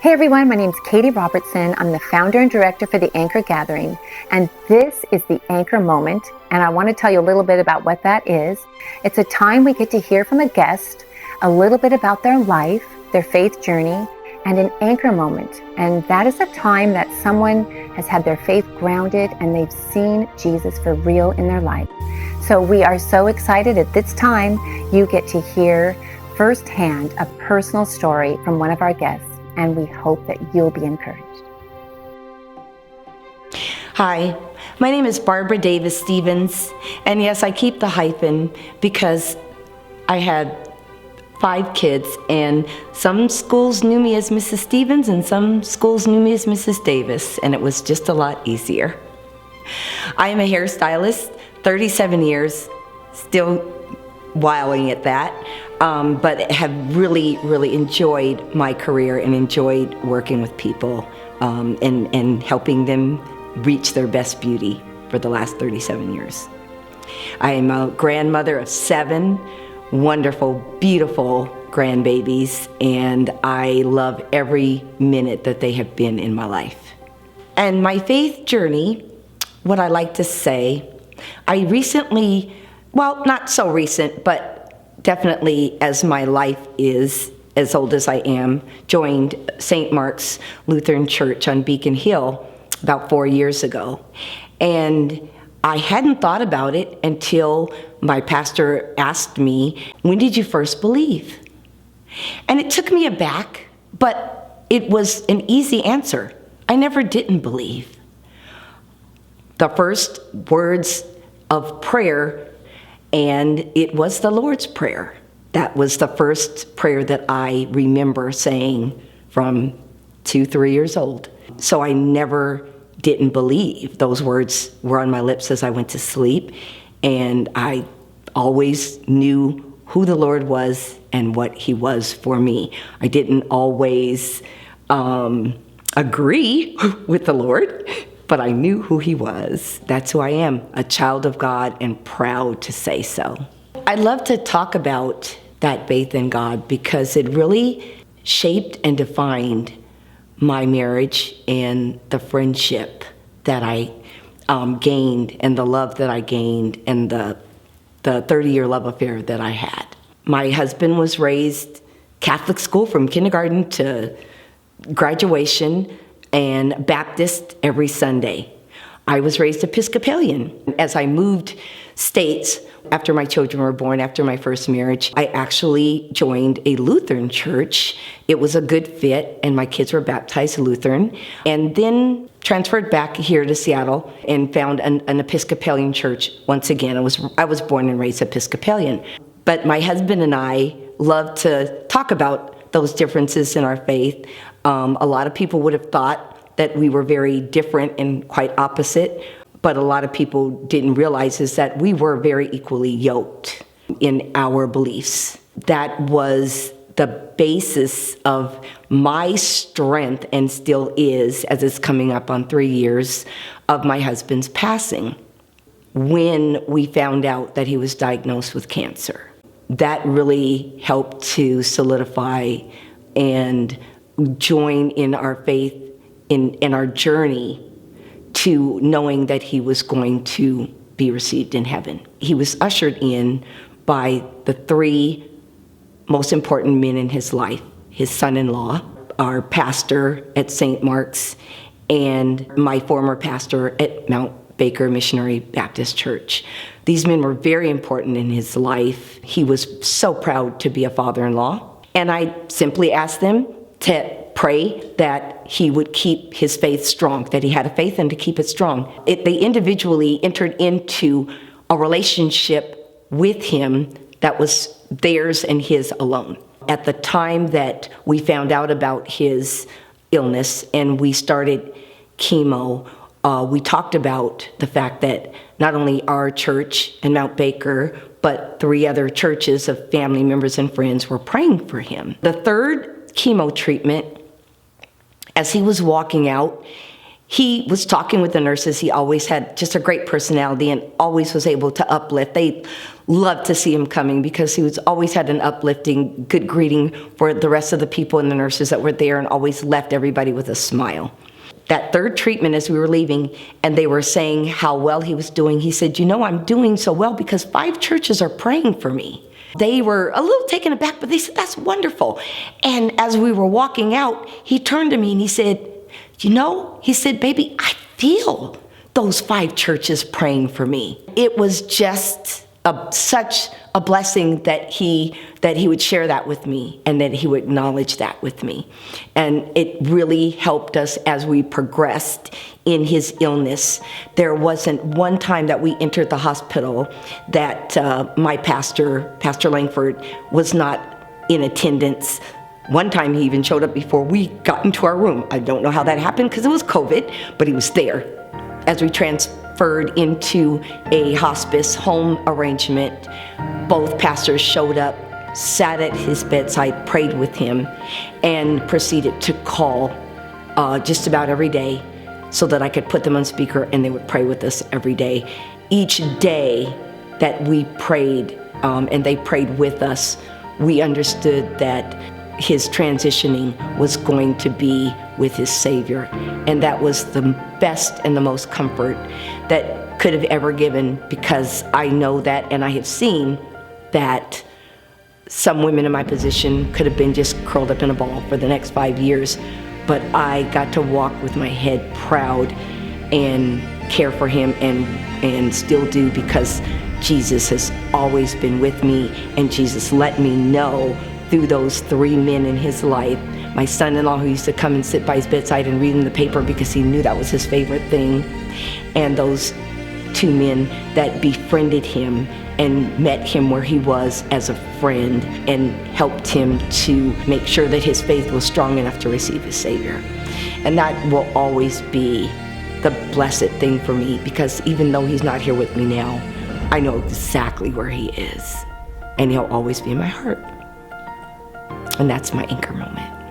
Hey everyone, my name is Katie Robertson. I'm the founder and director for the Anchor Gathering, and this is the Anchor Moment, and I want to tell you a little bit about what that is. It's a time we get to hear from a guest a little bit about their life, their faith journey, and an anchor moment. And that is a time that someone has had their faith grounded and they've seen Jesus for real in their life. So we are so excited at this time you get to hear firsthand a personal story from one of our guests, and we hope that you'll be encouraged. Hi, my name is Barbara Davis Stevens, and yes, I keep the hyphen because I had 5 kids, and some schools knew me as Mrs. Stevens and some schools knew me as Mrs. Davis, and it was just a lot easier. I am a hairstylist, 37 years, still wowing at that, but have really enjoyed my career and enjoyed working with people and helping them reach their best beauty for the last 37 years. I am a grandmother of 7 wonderful, beautiful grandbabies, and I love every minute that they have been in my life. And my faith journey, what I like to say, I recently, well, not so recent, but definitely as my life is as old as I am, joined St. Mark's Lutheran Church on Beacon Hill about 4 years ago. And I hadn't thought about it until my pastor asked me, when did you first believe? And it took me aback, but it was an easy answer. I never didn't believe. The first words of prayer, and it was the Lord's Prayer. That was the first prayer that I remember saying from 2, 3 years old. So I never didn't believe. Those words were on my lips as I went to sleep, and I always knew who the Lord was and what He was for me. I didn't always agree with the Lord, but I knew who He was. That's who I am, a child of God, and proud to say so. I love to talk about that faith in God because it really shaped and defined my marriage and the friendship that I gained and the love that I gained and the 30-year love affair that I had. My husband was raised Catholic school from kindergarten to graduation and Baptist every Sunday. I was raised Episcopalian. As I moved states after my children were born, after my first marriage, I actually joined a Lutheran church. It was a good fit, and my kids were baptized Lutheran, and then transferred back here to Seattle and found an Episcopalian church once again. I was born and raised Episcopalian. But my husband and I love to talk about those differences in our faith. A lot of people would have thought that we were very different and quite opposite, but a lot of people didn't realize is that we were very equally yoked in our beliefs. That was the basis of my strength, and still is, as it's coming up on 3 years of my husband's passing, when we found out that he was diagnosed with cancer. That really helped to solidify and join in our faith in our journey to knowing that he was going to be received in heaven. He was ushered in by the 3 most important men in his life: his son-in-law, our pastor at St. Mark's, and my former pastor at Mount Baker Missionary Baptist Church. These men were very important in his life. He was so proud to be a father-in-law, and I simply asked them to pray that he would keep his faith strong, that he had a faith and to keep it strong. They individually entered into a relationship with him that was theirs and his alone. At the time that we found out about his illness and we started chemo, we talked about the fact that not only our church and Mount Baker, but 3 other churches of family members and friends were praying for him. The 3rd chemo treatment, as he was walking out, He was talking with the nurses. He always had just a great personality and always was able to uplift. They loved to see him coming because he was always had an uplifting, good greeting for the rest of the people and the nurses that were there, and always left everybody with a smile. That third treatment, as we were leaving, and they were saying how well he was doing, he said, I'm doing so well because 5 churches are praying for me. They were a little taken aback, but they said, that's wonderful. And as we were walking out, he turned to me and he said, he said, baby, I feel those 5 churches praying for me. It was just such a blessing that he would share that with me and that he would acknowledge that with me. And it really helped us as we progressed in his illness. There wasn't one time that we entered the hospital that my pastor, Pastor Langford, was not in attendance. One time he even showed up before we got into our room. I don't know how that happened because it was COVID, but he was there. As we transferred into a hospice home arrangement, both pastors showed up, sat at his bedside, prayed with him, and proceeded to call just about every day so that I could put them on speaker and they would pray with us every day. Each day that we prayed and they prayed with us, we understood that his transitioning was going to be with his Savior. And that was the best and the most comfort that could have ever given, because I know that, and I have seen that some women in my position could have been just curled up in a ball for the next 5 years, but I got to walk with my head proud and care for him and still do, because Jesus has always been with me, and Jesus let me know through those 3 men in his life. My son-in-law, who used to come and sit by his bedside and read him the paper because he knew that was his favorite thing, and those 2 men that befriended him and met him where he was as a friend and helped him to make sure that his faith was strong enough to receive his Savior. And that will always be the blessed thing for me, because even though he's not here with me now, I know exactly where he is, and he'll always be in my heart. And that's my anchor moment.